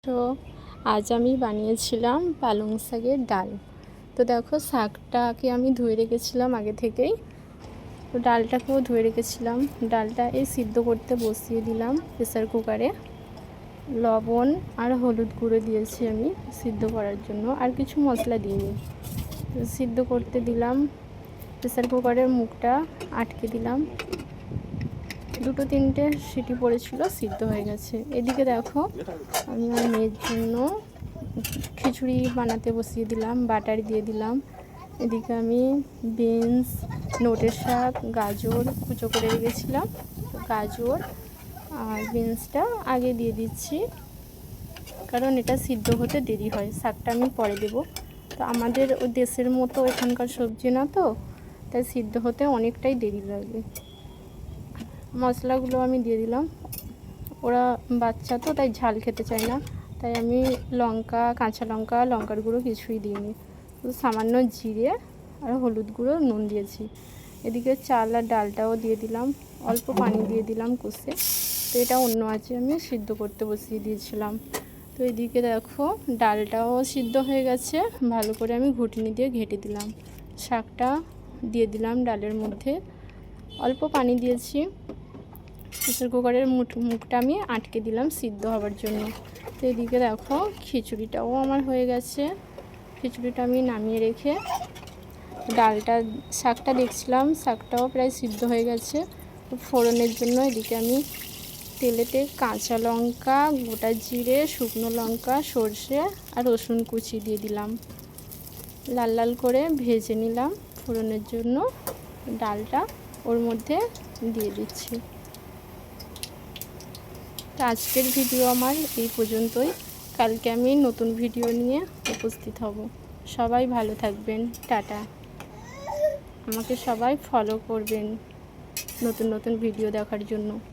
তো আজ আমি বানিয়েছিলাম পালং শাকের ডাল। তো দেখো, শাকটাকে আমি ধুয়ে রেখেছিলাম আগে থেকেই। তো ডালটাকেও ধুয়ে রেখেছিলাম। ডালটা সিদ্ধ করতে বসিয়ে দিলাম প্রেসার কুকারে। লবণ আর হলুদ গুঁড়ো দিয়েছি আমি সিদ্ধ করার জন্য, আর কিছু মশলা দিইনি। সিদ্ধ করতে দিলাম, প্রেসার কুকারের মুখটা আটকে দিলাম। 2-3টে সিটি পড়েছিল, সিদ্ধ হয়ে গেছে। এদিকে দেখো, আমি আমার মেয়ের জন্য খিচুড়ি বানাতে বসিয়ে দিলাম, বাটার দিয়ে দিলাম। এদিকে আমি বিনস, নোটের শাক, গাজর কুচো করে রেখেছিলাম। তো গাজর আর বিনসটা আগে দিয়ে দিচ্ছি, কারণ এটা সিদ্ধ হতে দেরি হয়। শাকটা আমি পরে দেবো। তো আমাদের দেশের মতো এখানকার সবজি না, তো তাই সিদ্ধ হতে অনেকটাই দেরি লাগে। মশলাগুলো আমি দিয়ে দিলাম। ওরা বাচ্চা তো, তাই ঝাল খেতে চায় না, তাই আমি লঙ্কা, কাঁচা লঙ্কা, লঙ্কার গুঁড়ো কিছুই দিইনি। শুধু সামান্য জিরে আর হলুদ গুঁড়ো, নুন দিয়েছি। এদিকে চাল আর ডালটাও দিয়ে দিলাম, অল্প পানি দিয়ে দিলাম কষে। তো এটা অন্য আছে, আমি সিদ্ধ করতে বসিয়ে দিয়েছিলাম। তো এদিকে দেখো, ডালটাও সিদ্ধ হয়ে গেছে। ভালো করে আমি ঘুটনি দিয়ে ঘেঁটে দিলাম। শাকটা দিয়ে দিলাম ডালের মধ্যে, অল্প পানি দিয়েছি। প্রেসার কুকারের মুখটা আমি আটকে দিলাম সিদ্ধ হওয়ার জন্য। তো এদিকে দেখো, খিচুড়িটাও আমার হয়ে গেছে। খিচুড়িটা আমি নামিয়ে রেখে ডালটা, শাকটা দেখছিলাম, শাকটাও প্রায় সিদ্ধ হয়ে গেছে। ফোড়নের জন্য এদিকে আমি তেলেতে কাঁচা লঙ্কা, গোটা জিরে, শুকনো লঙ্কা, সর্ষে আর রসুন কুচি দিয়ে দিলাম। লাল লাল করে ভেজে নিলাম ফোড়নের জন্য। ডালটা ওর মধ্যে দিয়ে দিচ্ছি। তো আজকের ভিডিও আমার এই পর্যন্তই। কালকে আমি নতুন ভিডিও নিয়ে উপস্থিত হব। সবাই ভালো থাকবেন, টাটা। আমাকে সবাই ফলো করবেন নতুন নতুন ভিডিও দেখার জন্য।